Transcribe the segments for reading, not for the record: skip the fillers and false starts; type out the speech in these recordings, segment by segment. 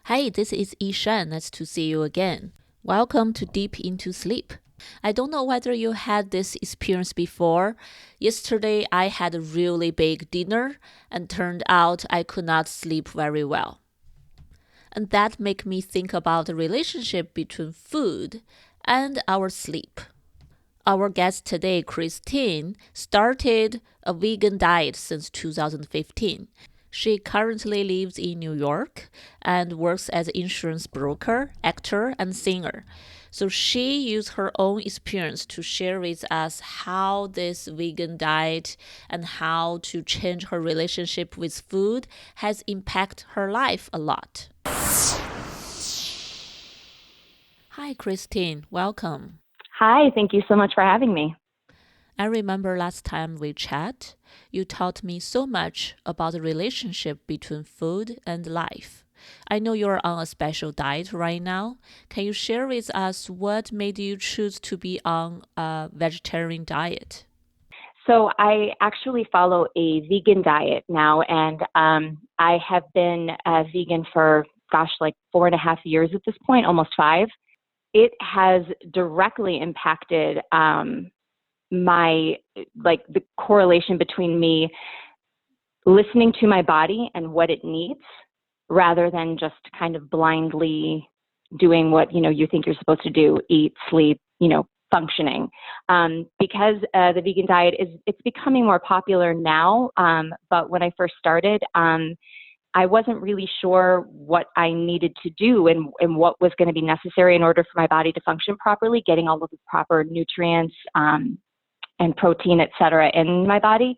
Hey, this is Yishan. Nice to see you again. Welcome to Deep into Sleep. I don't know whether you had this experience before. Yesterday, I had a really big dinner and turned out I could not sleep very well. And that made me think about the relationship between food and our sleep. Our guest today, Christine, started a vegan diet since 2015. She currently lives in New York and works as an insurance broker, actor, and singer. So she used her own experience to share with us how this vegan diet and how to change her relationship with food has impacted her life a lot. Hi, Christine. Welcome. Hi, thank you so much for having me. I remember last time we chat, you taught me so much about the relationship between food and life. I know you're on a special diet right now. Can you share with us what made you choose to be on a vegetarian diet? So, I actually follow a vegan diet now, and I have been a vegan for, gosh, like 4.5 years at this point, almost five. It has directly impacted my, like, the correlation between me listening to my body and what it needs rather than just kind of blindly doing what you think you're supposed to do, eat, sleep, functioning. Because the vegan diet it's becoming more popular now, but when I first started, I wasn't really sure what I needed to do and what was going to be necessary in order for my body to function properly, getting all of the proper nutrients and protein, et cetera, in my body.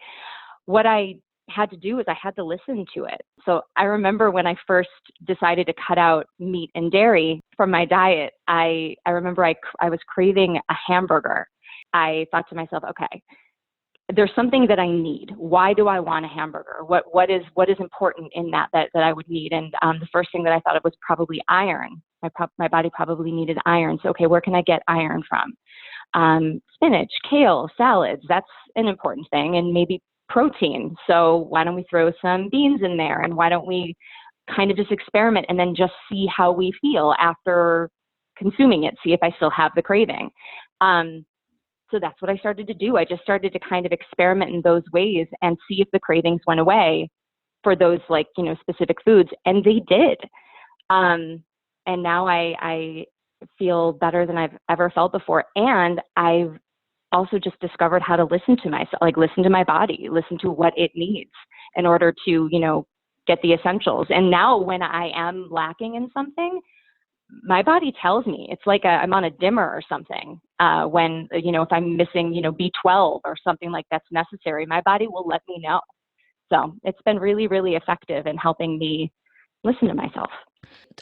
What I had to do is I had to listen to it. So I remember when I first decided to cut out meat and dairy from my diet, I remember I was craving a hamburger. I thought to myself, okay, there's something that I need. Why do I want a hamburger? What is important in that I would need? And the first thing that I thought of was probably iron. My body probably needed iron. So okay, where can I get iron from? Spinach, kale, salads. That's an important thing, and maybe protein. So why don't we throw some beans in there, and why don't we kind of just experiment and then just see how we feel after consuming it? See if I still have the craving. Um, so that's what I started to do. I just started to kind of experiment in those ways and see if the cravings went away for those, like, specific foods, and they did. And now I feel better than I've ever felt before, and I've also just discovered how to listen to myself, like listen to my body, listen to what it needs in order to, get the essentials. And now when I am lacking in something, my body tells me. It's like I'm on a dimmer or something. When, if I'm missing, B12 or something like that's necessary, my body will let me know. So it's been really, really effective in helping me listen to myself.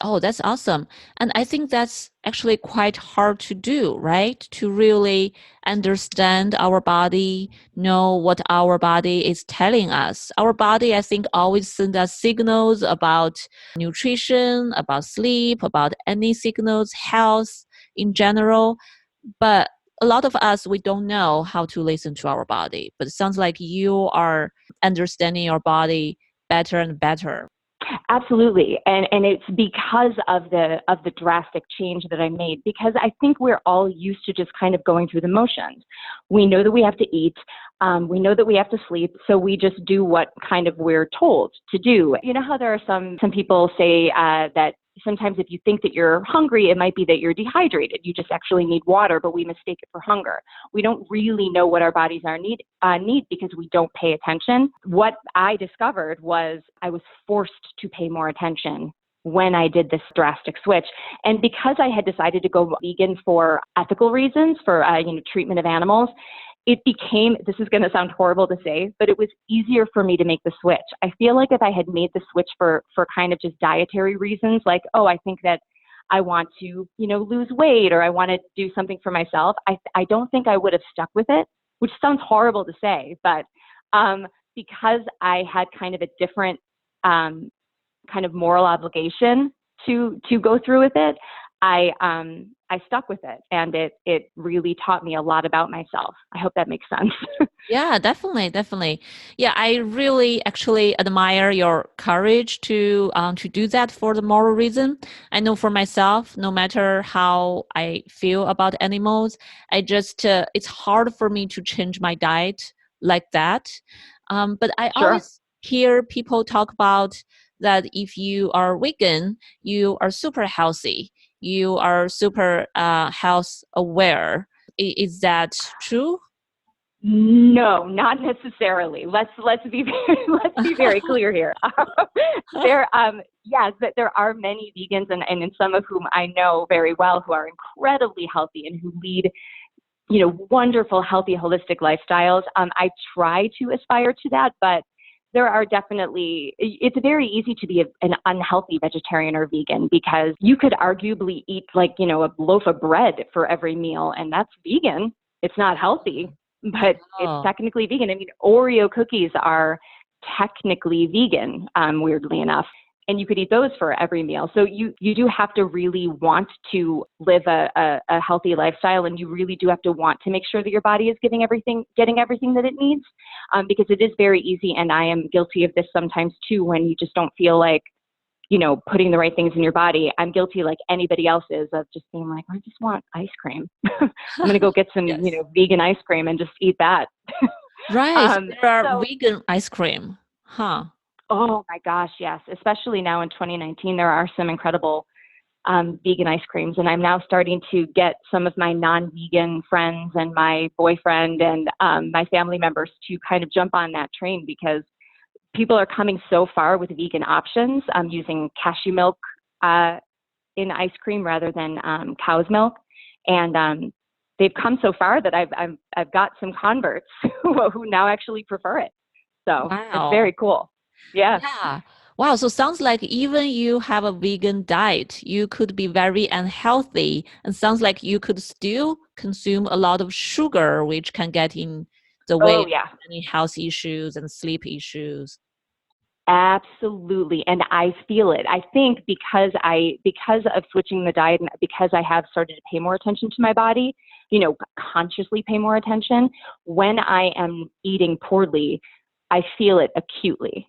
Oh, that's awesome. And I think that's actually quite hard to do, right? To really understand our body, know what our body is telling us. Our body, I think, always sends us signals about nutrition, about sleep, about any signals, health in general. But a lot of us, we don't know how to listen to our body. But it sounds like you are understanding your body better and better. Absolutely. And it's because of the drastic change that I made, because I think we're all used to just kind of going through the motions. We know that we have to eat. We know that we have to sleep. So we just do what kind of we're told to do. You know how there are some people say that sometimes if you think that you're hungry, it might be that you're dehydrated. You just actually need water, but we mistake it for hunger. We don't really know what our bodies are need because we don't pay attention. What I discovered was I was forced to pay more attention when I did this drastic switch. And because I had decided to go vegan for ethical reasons, for treatment of animals, it became, this is going to sound horrible to say, but it was easier for me to make the switch. I feel like if I had made the switch for kind of just dietary reasons, like, oh, I think that I want to, lose weight, or I want to do something for myself, I don't think I would have stuck with it, which sounds horrible to say, but because I had kind of a different kind of moral obligation to go through with it, I stuck with it, and it really taught me a lot about myself. I hope that makes sense. Yeah, definitely, definitely. Yeah, I really actually admire your courage to do that for the moral reason. I know for myself, no matter how I feel about animals, I just it's hard for me to change my diet like that. But I Sure. always hear people talk about that if you are vegan, you are super healthy, you are super health aware. Is that true? No, not necessarily. Let's be let's be very clear here. Yes, that there are many vegans, and some of whom I know very well, who are incredibly healthy and who lead, wonderful, healthy, holistic lifestyles. I try to aspire to that, but there are definitely, it's very easy to be an unhealthy vegetarian or vegan, because you could arguably eat, like, a loaf of bread for every meal, and that's vegan. It's not healthy, but it's Oh. technically vegan. I mean, Oreo cookies are technically vegan, weirdly enough. And you could eat those for every meal. So you do have to really want to live a healthy lifestyle, and you really do have to want to make sure that your body is getting everything that it needs, because it is very easy, and I am guilty of this sometimes too, when you just don't feel like, putting the right things in your body. I'm guilty, like anybody else is, of just being like, I just want ice cream. I'm going to go get some, Yes. vegan ice cream and just eat that. Right. So um, there are so vegan ice cream. Huh. Oh my gosh, yes. Especially now in 2019, there are some incredible vegan ice creams. And I'm now starting to get some of my non-vegan friends and my boyfriend and my family members to kind of jump on that train, because people are coming so far with vegan options, using cashew milk in ice cream rather than cow's milk. And they've come so far that I've got some converts who now actually prefer it. So it's Wow. very cool. Yes. Yeah. Wow. So sounds like even you have a vegan diet, you could be very unhealthy, and sounds like you could still consume a lot of sugar, which can get in the way Oh of yeah. many health issues and sleep issues. Absolutely. And I feel it. I think because of switching the diet, and because I have started to pay more attention to my body, consciously pay more attention, when I am eating poorly, I feel it acutely.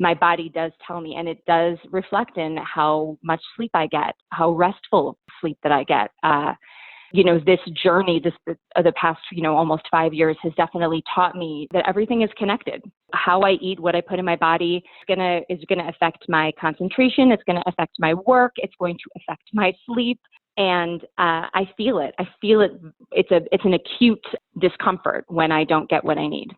My body does tell me, and it does reflect in how much sleep I get, how restful sleep that I get. This journey, the past, almost 5 years, has definitely taught me that everything is connected. How I eat, what I put in my body, is gonna affect my concentration. It's gonna affect my work. It's going to affect my sleep, and I feel it. I feel it. It's an acute discomfort when I don't get what I need.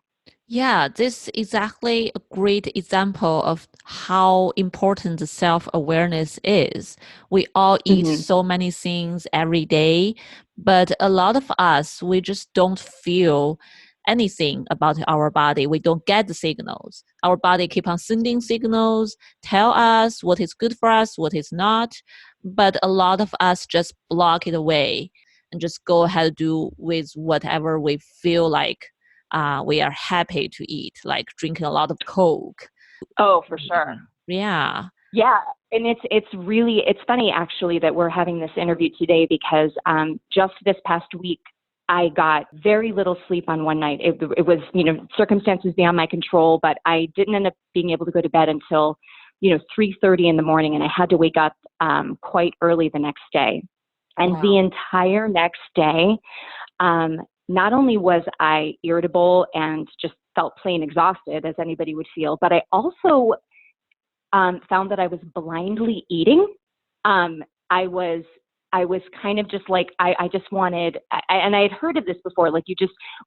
Yeah, this is exactly a great example of how important the self-awareness is. We all eat Hmm. so many things every day, but a lot of us, we just don't feel anything about our body. We don't get the signals. Our body keep on sending signals, tell us what is good for us, what is not, but a lot of us just block it away and just go ahead and do with whatever we feel like we are happy to eat, like drinking a lot of Coke. Oh, for sure. Yeah. Yeah, and it's funny actually that we're having this interview today, because just this past week I got very little sleep on one night. It was, circumstances beyond my control, but I didn't end up being able to go to bed until 3:30 in the morning, and I had to wake up quite early the next day. And the Wow. entire next day, not only was I irritable and just felt plain exhausted, as anybody would feel, but I also found that I was blindly eating. Um, I was I was kind of just like, I just wanted, and I had heard of this before, like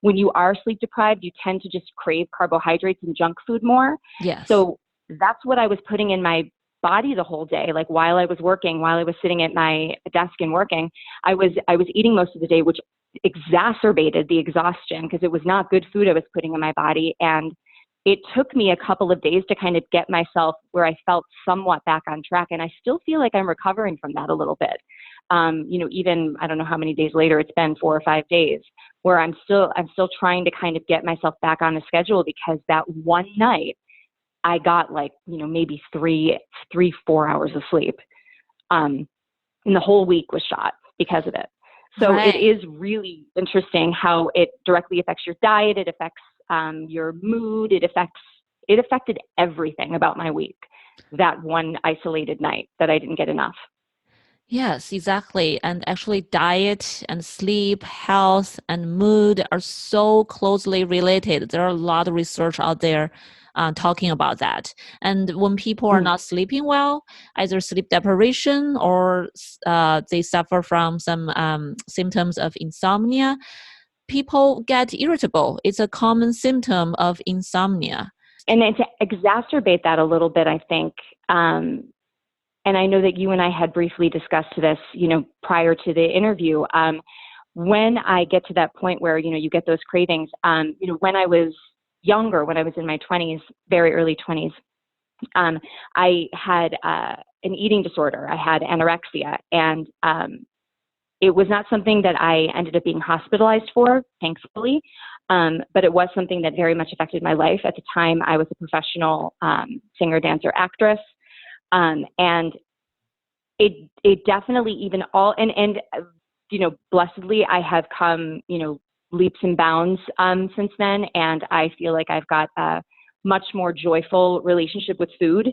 when you are sleep deprived, you tend to just crave carbohydrates and junk food more. Yes. So that's what I was putting in my body the whole day. Like while I was working, while I was sitting at my desk and working, I was eating most of the day, which exacerbated the exhaustion, because it was not good food I was putting in my body. And it took me a couple of days to kind of get myself where I felt somewhat back on track. And I still feel like I'm recovering from that a little bit. Even I don't know how many days later, it's been 4 or 5 days, where I'm still trying to kind of get myself back on the schedule, because that one night I got like, maybe 3, 4 hours of sleep. Um, and the whole week was shot because of it. So it Right. is really interesting how it directly affects your diet. It affects your mood. It affected everything about my week that one isolated night that I didn't get enough. Yes, exactly. And actually, diet and sleep, health, and mood are so closely related. There are a lot of research out there talking about that. And when people are Mm. not sleeping well, either sleep deprivation or they suffer from some symptoms of insomnia, people get irritable. It's a common symptom of insomnia. And then to exacerbate that a little bit, I think, and I know that you and I had briefly discussed this, prior to the interview. When I get to that point where, you get those cravings, when I was younger, when I was in my 20s, very early 20s, I had an eating disorder. I had anorexia, and it was not something that I ended up being hospitalized for, thankfully, but it was something that very much affected my life. At the time, I was a professional singer, dancer, actress. And it definitely even all and blessedly I have come leaps and bounds since then, and I feel like I've got a much more joyful relationship with food,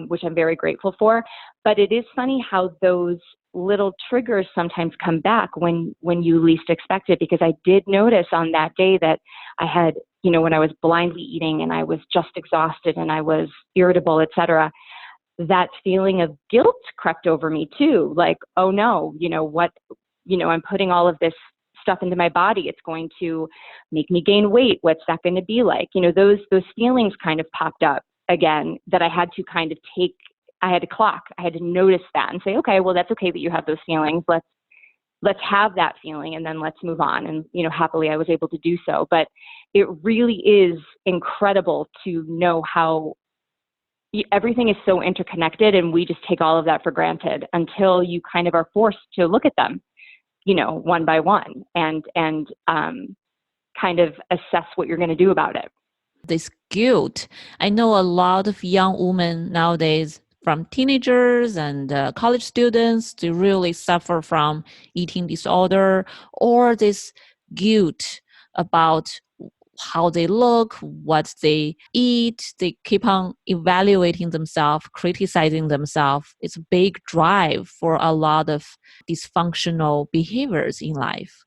which I'm very grateful for. But it is funny how those little triggers sometimes come back when you least expect it, because I did notice on that day that I had, when I was blindly eating and I was just exhausted and I was irritable, etc., that feeling of guilt crept over me too. Like, oh no, I'm putting all of this stuff into my body. It's going to make me gain weight. What's that going to be like? Those feelings kind of popped up again that I had to kind of I had to clock. I had to notice that and say, okay, well, that's okay that you have those feelings. Let's have that feeling and then let's move on. And, happily I was able to do so. But it really is incredible to know how everything is so interconnected, and we just take all of that for granted until you kind of are forced to look at them, one by one, and kind of assess what you're going to do about it. This guilt. I know a lot of young women nowadays, from teenagers and college students, they really suffer from eating disorder or this guilt about how they look, what they eat. They keep on evaluating themselves, criticizing themselves. It's a big drive for a lot of dysfunctional behaviors in life.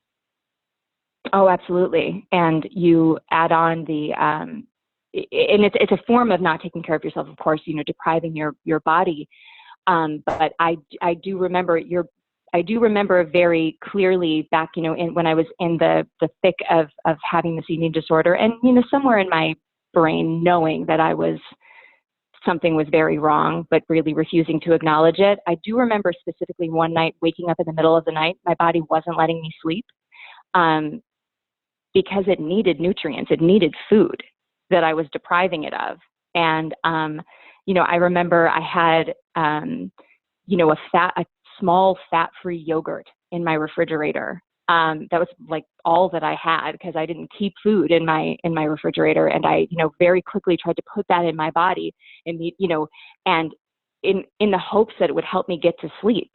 Oh, absolutely. And you add on and it's a form of not taking care of yourself, of course, depriving your body. But I do remember very clearly back, when I was in the thick of having this eating disorder, and, somewhere in my brain knowing that something was very wrong, but really refusing to acknowledge it. I do remember specifically one night waking up in the middle of the night. My body wasn't letting me sleep. Because it needed nutrients, it needed food that I was depriving it of. And, I remember I had, a small fat-free yogurt in my refrigerator. That was like all that I had, because I didn't keep food in my refrigerator. And I, very quickly tried to put that in my body, and, and in the hopes that it would help me get to sleep.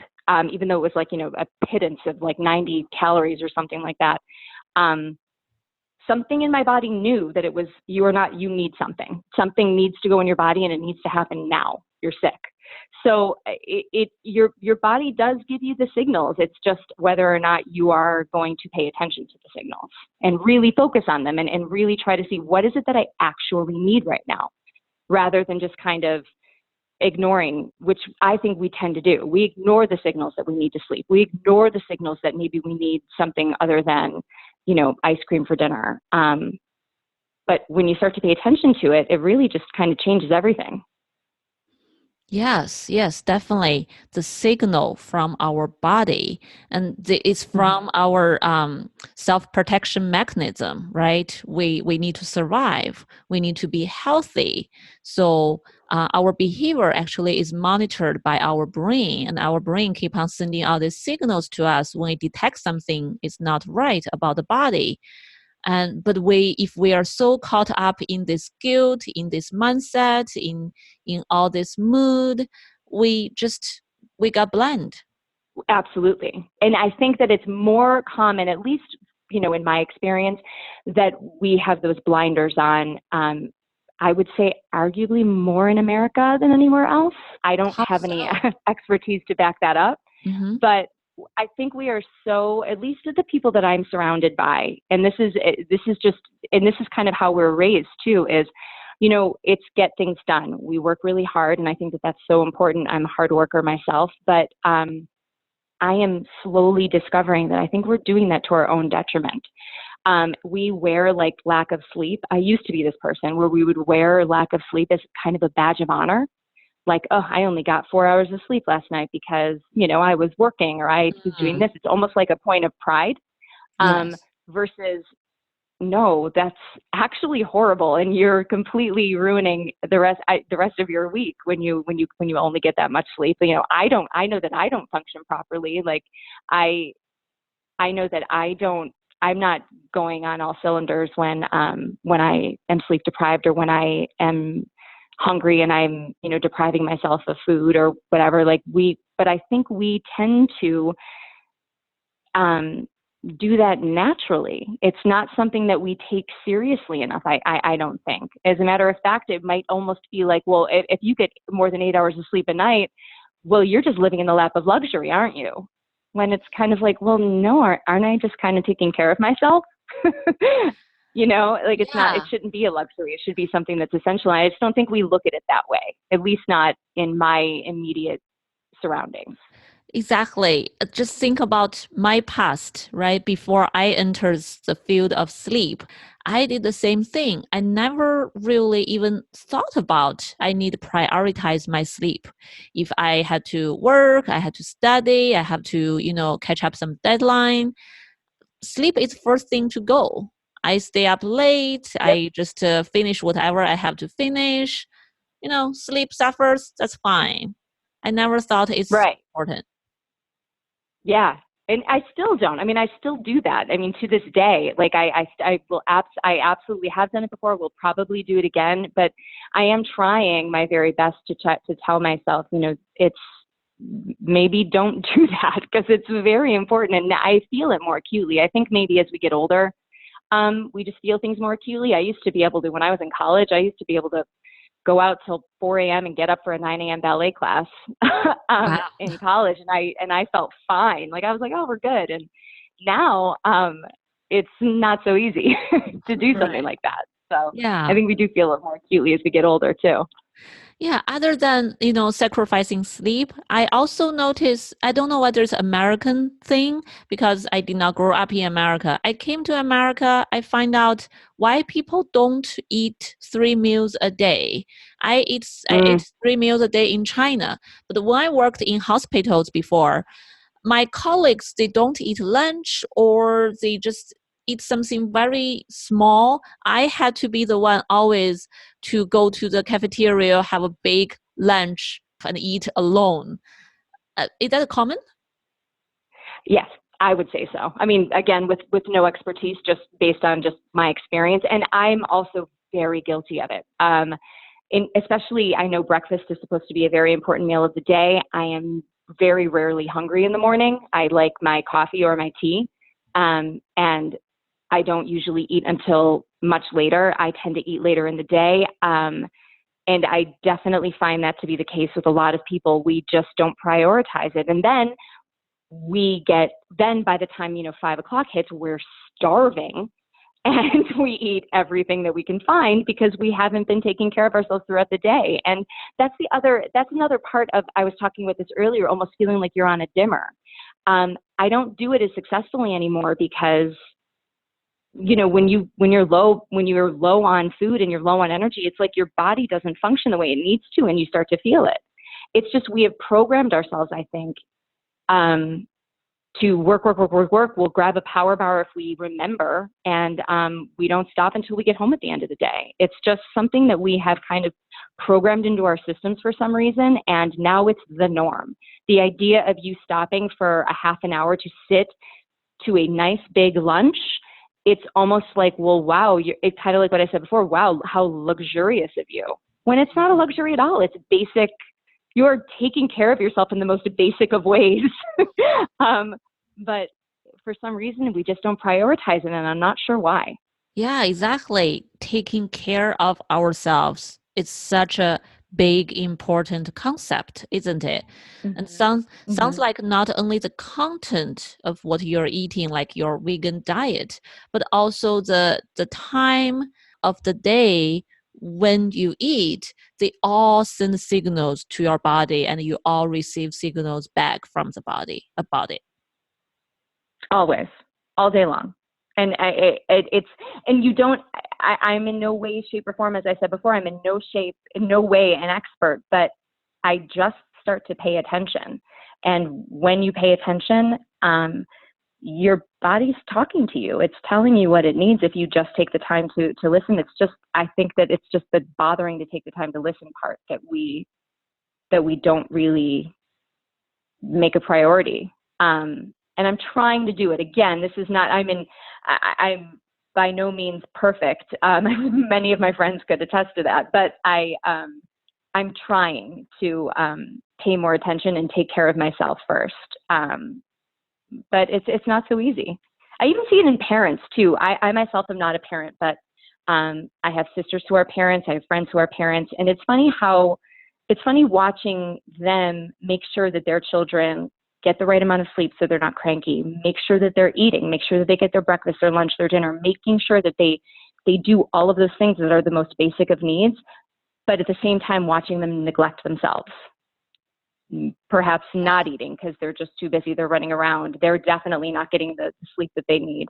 Even though it was like, a pittance of like 90 calories or something like that. Something in my body knew that you need something. Something needs to go in your body, and it needs to happen now. You're sick. So your body does give you the signals. It's just whether or not you are going to pay attention to the signals and really focus on them, and really try to see, what is it that I actually need right now, rather than just kind of ignoring, which I think we tend to do. We ignore the signals that we need to sleep. We ignore the signals that maybe we need something other than, ice cream for dinner. But when you start to pay attention to it, it really just kind of changes everything. Yes, yes, definitely. The signal from our body, and it's from our self-protection mechanism, right? We need to survive. We need to be healthy. So our behavior actually is monitored by our brain, and our brain keep on sending out these signals to us when it detects something is not right about the body. And but if we are so caught up in this guilt, in this mindset, in all this mood, we got blind. Absolutely. And I think that it's more common, at least, in my experience, that we have those blinders on. I would say arguably more in America than anywhere else. I don't How have any so? expertise to back that up, Mm-hmm. but I think we are so, at least the people that I'm surrounded by, and this is kind of how we're raised too, is, it's get things done. We work really hard, and I think that that's so important. I'm a hard worker myself, but I am slowly discovering that I think we're doing that to our own detriment. We wear like lack of sleep. I used to be this person where we would wear lack of sleep as kind of a badge of honor. Like, oh, I only got 4 hours of sleep last night because, I was working or I was doing Mm, this. It's almost like a point of pride, yes. versus no, that's actually horrible. And you're completely ruining the rest of your week when you only get that much sleep. I know that I don't function properly. Like I, I know that I'm not going on all cylinders when I am sleep deprived or when I am hungry and I'm, depriving myself of food or whatever. But I think we tend to, um, do that naturally. It's not something that we take seriously enough. I don't think. As a matter of fact, it might almost be like, well, if you get more than 8 hours of sleep a night, well, you're just living in the lap of luxury, aren't you? When it's kind of like, well, no, aren't I just kind of taking care of myself? Like it Yeah. shouldn't be a luxury. It should be something that's essential. And I just don't think we look at it that way, at least not in my immediate surroundings. Exactly. Just think about my past, right? Before I entered the field of sleep, I did the same thing. I never really even thought about I need to prioritize my sleep. If I had to work, I had to study, I have to, catch up some deadline. Sleep is first thing to go. I stay up late. Yep. I just finish whatever I have to finish. Sleep suffers. That's fine. I never thought it's Right. important. Yeah. And I still don't. I mean, I still do that. I mean, to this day, like I absolutely have done it before. Will probably do it again, but I am trying my very best to tell myself, it's maybe don't do that because it's very important. And I feel it more acutely. I think maybe as we get older, we just feel things more acutely. I used to be able to, when I was in college, I used to be able to go out till 4 a.m. and get up for a 9 a.m. ballet class Wow. in college, and I felt fine. Like I was like, oh, we're good. And now it's not so easy to do something Right. like that. So I Yeah. think we do feel it more acutely as we get older too. Yeah. Other than, sacrificing sleep, I also notice, I don't know whether it's American thing because I did not grow up in America. I came to America, I find out why people don't eat 3 meals a day. I Mm, ate 3 meals a day in China, but when I worked in hospitals before, my colleagues, they don't eat lunch or they just eat something very small. I had to be the one always to go to the cafeteria, have a big lunch and eat alone. Is that common? yes, I would say so. I mean, again, with no expertise, just based on just my experience, and I'm also very guilty of it. Especially, I know breakfast is supposed to be a very important meal of the day. I am very rarely hungry in the morning. I like my coffee or my tea, and I don't usually eat until much later. I tend to eat later in the day. And I definitely find that to be the case with a lot of people. We just don't prioritize it. And then by the time, 5 o'clock hits, we're starving and we eat everything that we can find because we haven't been taking care of ourselves throughout the day. And that's another part of, I was talking about this earlier, almost feeling like you're on a dimmer. I don't do it as successfully anymore because, when you're low on food and you're low on energy, it's like your body doesn't function the way it needs to and you start to feel it. It's just, we have programmed ourselves, I think, um, to work, work, work, work, work. We'll grab a power bar if we remember, and we don't stop until we get home at the end of the day. It's just something that we have kind of programmed into our systems for some reason, and now it's the norm. The idea of you stopping for a half an hour to sit to a nice big lunch, it's almost like, well, wow, it's kind of like what I said before, wow, how luxurious of you. When it's not a luxury at all, it's basic, you're taking care of yourself in the most basic of ways. But for some reason, we just don't prioritize it, and I'm not sure why. Yeah, exactly. Taking care of ourselves is such a big, important concept, isn't it? And Mm-hmm. sounds Mm-hmm. like not only the content of what you're eating, like your vegan diet, but also the time of the day when you eat, they all send signals to your body and you all receive signals back from the body about it. Always, all day long. And it's, and you don't, I'm in no way, shape, or form, as I said before, I'm in no shape, in no way an expert, but I just start to pay attention. And when you pay attention, your body's talking to you. It's telling you what it needs if you just take the time to listen. It's just, I think that it's just the bothering to take the time to listen part that we don't really make a priority. And I'm trying to do it. Again, this is not, I'm by no means perfect. Many of my friends could attest to that, but I'm trying to pay more attention and take care of myself first. But it's not so easy. I even see it in parents too. I myself am not a parent, but I have sisters who are parents. I have friends who are parents, and it's funny watching them make sure that their children get the right amount of sleep so they're not cranky, make sure that they're eating, make sure that they get their breakfast, their lunch, their dinner, making sure that they do all of those things that are the most basic of needs, but at the same time watching them neglect themselves. Perhaps not eating because they're just too busy, they're running around. They're definitely not getting the sleep that they need.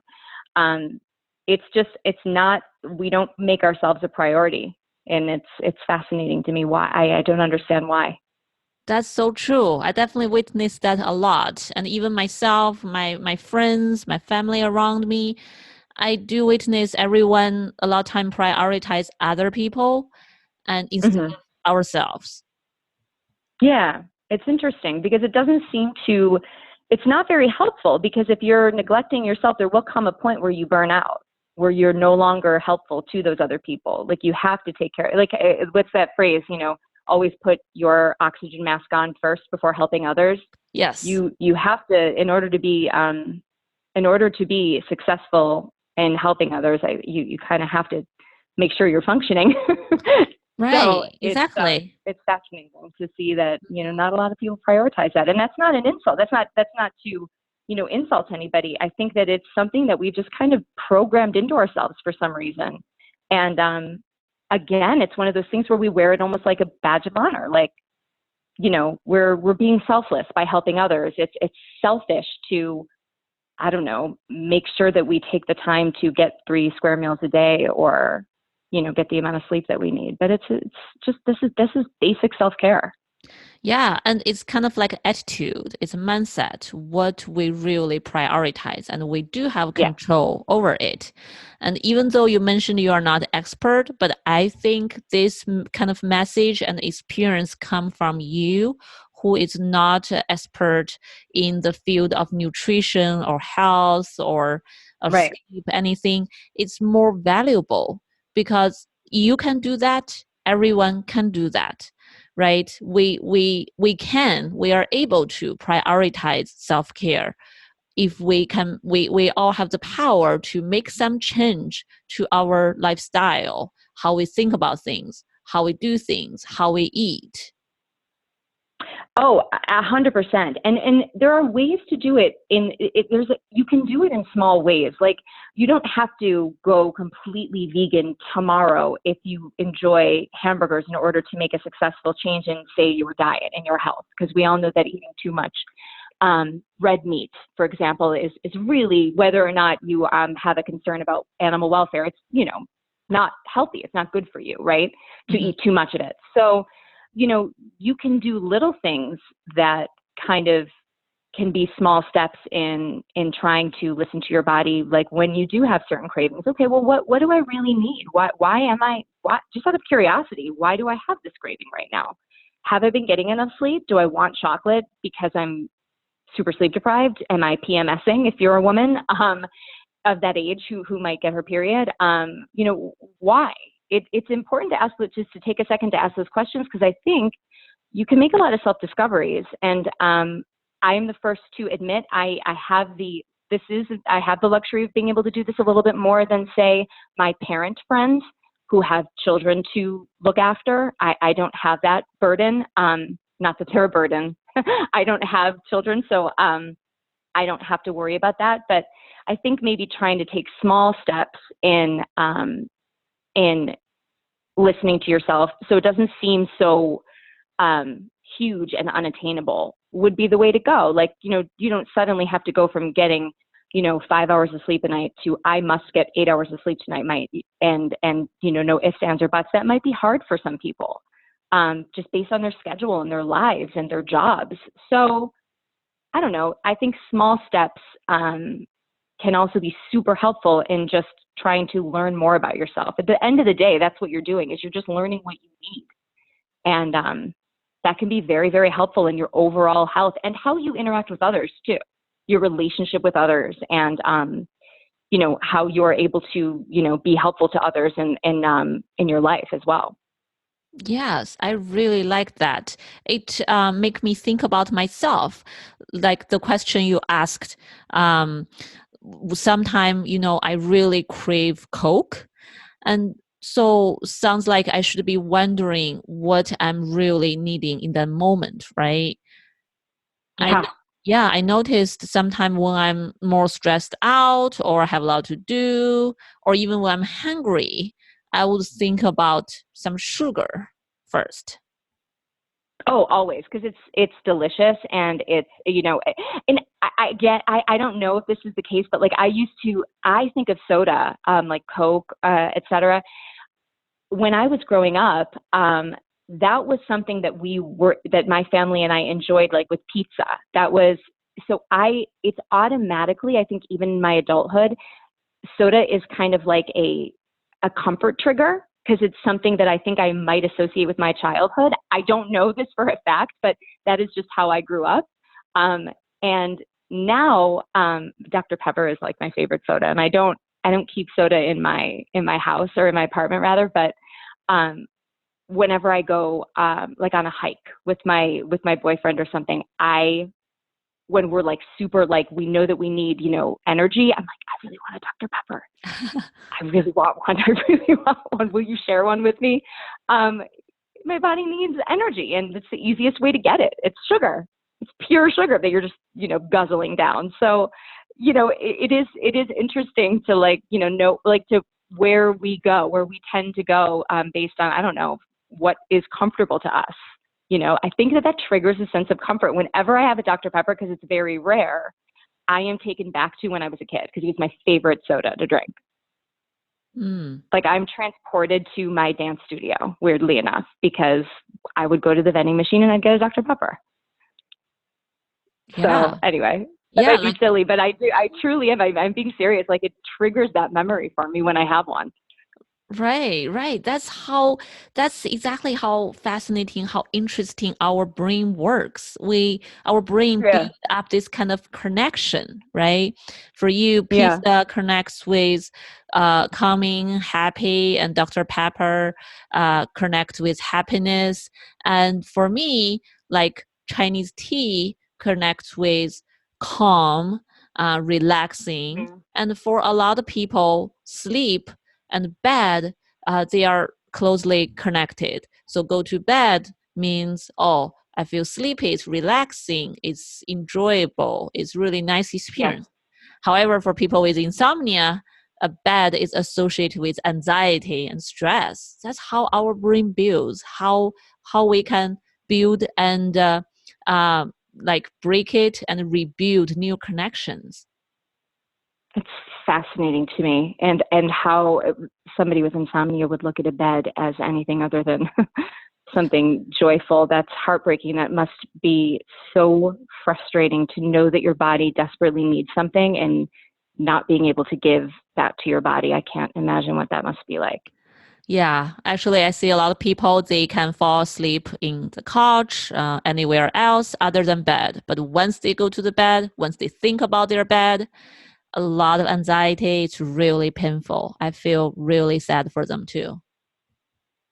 It's not, we don't make ourselves a priority. And it's fascinating to me why. I don't understand why. That's so true. I definitely witnessed that a lot. And even myself, my friends, my family around me, I do witness everyone a lot of time prioritize other people and instead Hmm. of ourselves. Yeah, it's interesting because it doesn't seem to, it's not very helpful because if you're neglecting yourself, there will come a point where you burn out, where you're no longer helpful to those other people. Like you have to take care, like what's that phrase, always put your oxygen mask on first before helping others. Yes. You have to, in order to be successful in helping others, you kind of have to make sure you're functioning. So Right. Exactly. it's fascinating to see that not a lot of people prioritize that, and that's not an insult. That's not to insult anybody. I think that it's something that we've just kind of programmed into ourselves for some reason, and again, it's one of those things where we wear it almost like a badge of honor, like we're being selfless by helping others. It's selfish to, I don't know, make sure that we take the time to get 3 square meals a day or, get the amount of sleep that we need. But it's just, this is basic self-care. Yeah, and it's kind of like attitude, it's a mindset, what we really prioritize, and we do have Yeah. control over it. And even though you mentioned you are not expert, but I think this kind of message and experience come from you, who is not an expert in the field of nutrition or health or of Right. sleep, anything. It's more valuable because you can do that. Everyone can do that, right? We are able to prioritize self-care if we all have the power to make some change to our lifestyle, how we think about things, how we do things, how we eat. Oh, 100%. And there are ways to do it. You can do it in small ways. Like you don't have to go completely vegan tomorrow if you enjoy hamburgers in order to make a successful change in, say, your diet and your health. Because we all know that eating too much red meat, for example, is really, whether or not you have a concern about animal welfare, it's not healthy. It's not good for you, right? To Mhm. eat too much of it. So you can do little things that kind of can be small steps in trying to listen to your body. Like when you do have certain cravings, okay, well, what do I really need? Why am I, just out of curiosity, why do I have this craving right now? Have I been getting enough sleep? Do I want chocolate because I'm super sleep deprived? Am I PMSing if you're a woman of that age who might get her period? Why? It's important to ask, just to take a second to ask those questions, because I think you can make a lot of self-discoveries. And I am the first to admit I have I have the luxury of being able to do this a little bit more than, say, my parent friends who have children to look after. I don't have that burden. Not that they're a burden. I don't have children, so I don't have to worry about that. But I think maybe trying to take small steps in listening to yourself, so it doesn't seem so huge and unattainable, would be the way to go. Like, you don't suddenly have to go from getting, 5 hours of sleep a night to I must get 8 hours of sleep tonight. And no ifs, ands, or buts. That might be hard for some people, just based on their schedule and their lives and their jobs. So I don't know. I think small steps can also be super helpful in just trying to learn more about yourself. At the end of the day, that's what you're doing, is you're just learning what you need. And that can be very, very helpful in your overall health and how you interact with others too, your relationship with others, and how you're able to be helpful to others in your life as well. Yes, I really like that. It make me think about myself, like the question you asked. Sometime, I really crave Coke, and so sounds like I should be wondering what I'm really needing in that moment, right? I Yeah. yeah, I noticed sometime when I'm more stressed out or have a lot to do, or even when I'm hungry, I would think about some sugar first. Oh, always, because it's delicious, and it's and I don't know if this is the case, but like I think of soda, like Coke, etc. When I was growing up, that was something that my family and I enjoyed, like with pizza. That was so I it's automatically, I think, even in my adulthood, soda is kind of like a comfort trigger, because it's something that I think I might associate with my childhood. I don't know this for a fact, but that is just how I grew up. And now, Dr. Pepper is like my favorite soda, and I don't keep soda in my house, or in my apartment rather, but whenever I go like on a hike with my boyfriend or something, when we're like super, like we know that we need energy, I'm like, I really want a Dr. Pepper. I really want one. I really want one. Will you share one with me? My body needs energy, and it's the easiest way to get it. It's sugar. It's pure sugar that you're just guzzling down. So it is interesting to know like to where we tend to go, based on, I don't know, what is comfortable to us. I think that triggers a sense of comfort. Whenever I have a Dr. Pepper, because it's very rare, I am taken back to when I was a kid, because it was my favorite soda to drink. Mm. Like, I'm transported to my dance studio, weirdly enough, because I would go to the vending machine and I'd get a Dr. Pepper. Yeah. So anyway, that Yeah, might be like silly, but I truly am. I'm being serious. Like, it triggers that memory for me when I have one. right, right. That's exactly how fascinating, how interesting our brain works. Our brain build Yeah. up this kind of connection, right? For you, Yeah. pizza connects with calming, happy, and Dr. Pepper connect with happiness. And for me, like Chinese tea connects with calm, relaxing. Mhm. And for a lot of people, sleep and bed, they are closely connected. So go to bed means, oh, I feel sleepy, it's relaxing, it's enjoyable, it's really nice Yes. experience. However, for people with insomnia, a bed is associated with anxiety and stress. That's how our brain builds, how we can build and like break it and rebuild new connections. It's fascinating to me, and how somebody with insomnia would look at a bed as anything other than something joyful. That's heartbreaking. That must be so frustrating to know that your body desperately needs something and not being able to give that to your body. I can't imagine what that must be like. Yeah, actually, I see a lot of people, they can fall asleep in the couch, anywhere else other than bed. But once they go to the bed, once they think about their bed, a lot of anxiety. It's really painful. I feel really sad for them too.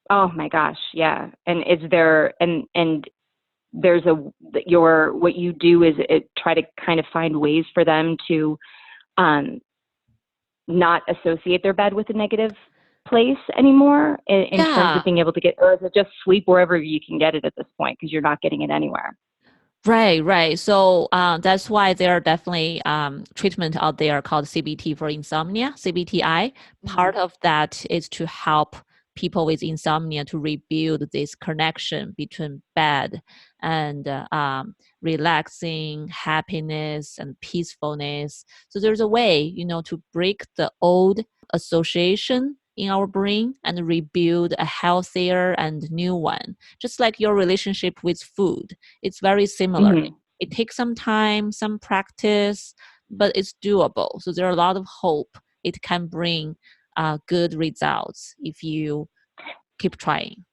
Oh my gosh, yeah. And is there and there's a your what you do is try to kind of find ways for them to um, not associate their bed with a negative place anymore in terms Yeah. of being able to get, or is it just sleep wherever you can get it at this point because you're not getting it anywhere? Right, right. So that's why there are definitely treatment out there called CBT for insomnia, CBTI. Mm-hmm. Part of that is to help people with insomnia to rebuild this connection between bed and relaxing, happiness, and peacefulness. So there's a way, to break the old association in our brain and rebuild a healthier and new one, just like your relationship with food. It's very similar. Mm-hmm. It takes some time, some practice, but it's doable. So there are a lot of hope. It can bring good results if you keep trying.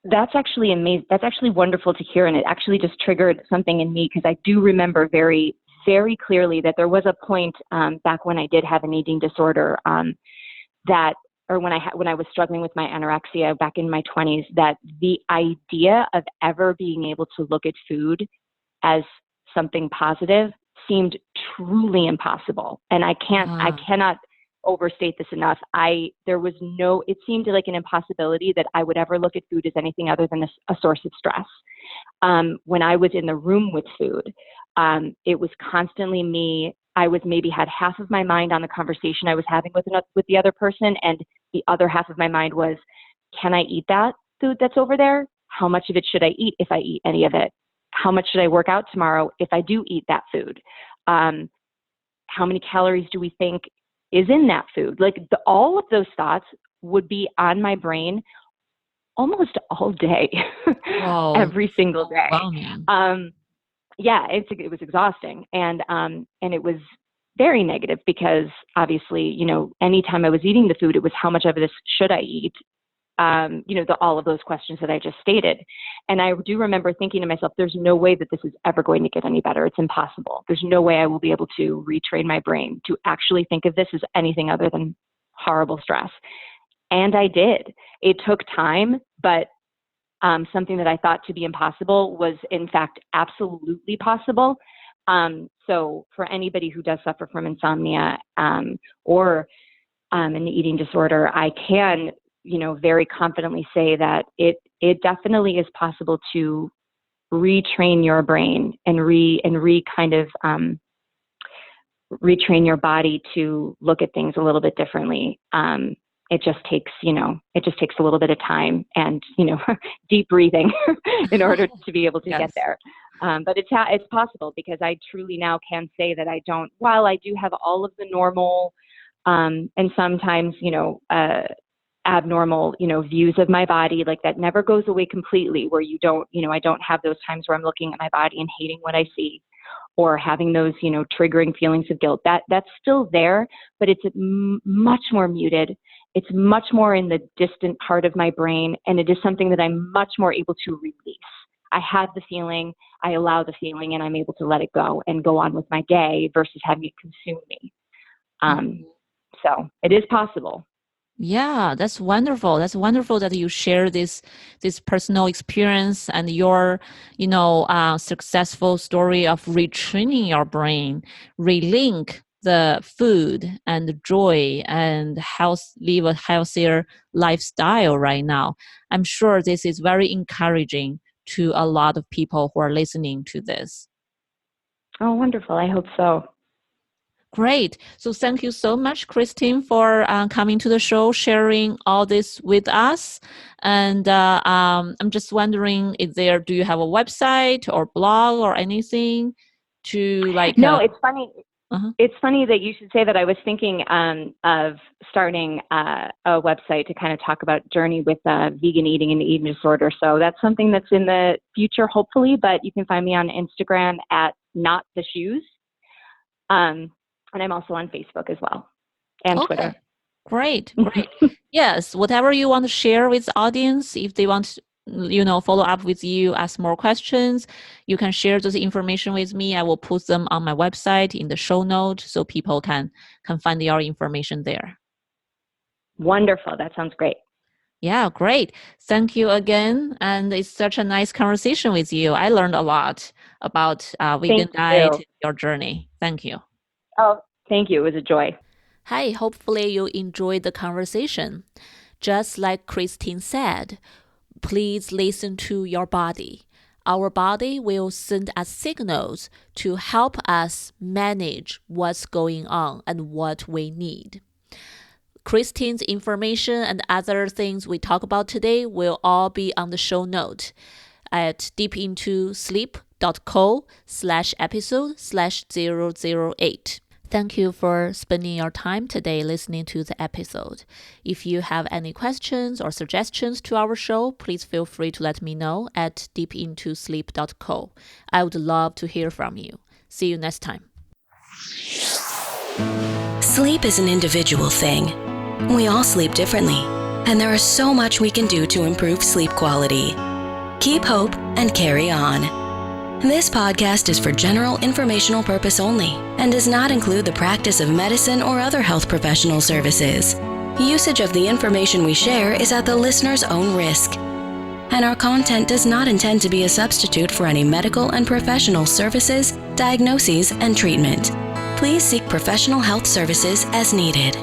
That's actually amazing. That's actually wonderful to hear. And it actually just triggered something in me because I do remember very, very clearly that there was a point back when I did have an eating disorder that, or when I was struggling with my anorexia back in my 20s, that the idea of ever being able to look at food as something positive seemed truly impossible. And I Ah, cannot overstate this enough. There was no, it seemed like an impossibility that I would ever look at food as anything other than a source of stress. When I was in the room with food, it was constantly me. I was maybe had half of my mind on the conversation I was having with the other person, and the other half of my mind was, can I eat that food that's over there? How much of it should I eat if I eat any of it? How much should I work out tomorrow if I do eat that food? Um, how many calories do we think is in that food? Like all of those thoughts would be on my brain almost all day, whoa, every single day. overwhelming. Um, yeah, it was exhausting, and it was very negative because obviously, anytime I was eating the food, it was how much of this should I eat? All of those questions that I just stated. And I do remember thinking to myself, there's no way that this is ever going to get any better. It's impossible. There's no way I will be able to retrain my brain to actually think of this as anything other than horrible stress. And I did. It took time, but something that I thought to be impossible was, in fact, absolutely possible. So, for anybody who does suffer from insomnia or an eating disorder, I can, very confidently say that it definitely is possible to retrain your brain and re kind of retrain your body to look at things a little bit differently. It just takes a little bit of time and, deep breathing in order to be able to get Yes. there. But it's possible because I truly now can say that while I do have all of the normal, and sometimes, abnormal, views of my body, like that never goes away completely, where I don't have those times where I'm looking at my body and hating what I see, or having those, triggering feelings of guilt. That's still there, but it's much more muted. It's much more in the distant part of my brain, and it is something that I'm much more able to release. I have the feeling, I allow the feeling, and I'm able to let it go and go on with my day versus having it consume me. Um, so it is possible. Yeah, that's wonderful. That's wonderful that you share this personal experience and your, successful story of retraining your brain, relink the food and joy and live a healthier lifestyle right now. I'm sure this is very encouraging to a lot of people who are listening to this. Oh, wonderful. I hope so. Great. So thank you so much, Christine, for coming to the show, sharing all this with us. And I'm just wondering, do you have a website or blog or anything to like? No, it's funny. Uh-huh. It's funny that you should say that. I was thinking of starting a website to kind of talk about journey with vegan eating and eating disorder. So that's something that's in the future, hopefully. But you can find me on Instagram at Not the Shoes, and I'm also on Facebook as well and Okay. Twitter. Great, great. Yes, whatever you want to share with the audience, if they want to, follow up with you, ask more questions, you can share those information with me. I will put them on my website in the show note so people can find your information there. Wonderful. That sounds great. Yeah, great. Thank you again. And it's such a nice conversation with you. I learned a lot about vegan Thank diet, you. your journey. Thank you. Oh, thank you. It was a joy. Hi, hopefully you enjoyed the conversation. Just like Christine said, please listen to your body. Our body will send us signals to help us manage what's going on and what we need. Christine's information and other things we talk about today will all be on the show note at deepintosleep.co/episode/008. Thank you for spending your time today listening to the episode. If you have any questions or suggestions to our show, please feel free to let me know at deepintosleep.co. I would love to hear from you. See you next time. Sleep is an individual thing. We all sleep differently, and there is so much we can do to improve sleep quality. Keep hope and carry on. This podcast is for general informational purpose only and does not include the practice of medicine or other health professional services. Usage of the information we share is at the listener's own risk, and our content does not intend to be a substitute for any medical and professional services, diagnoses, and treatment. Please seek professional health services as needed.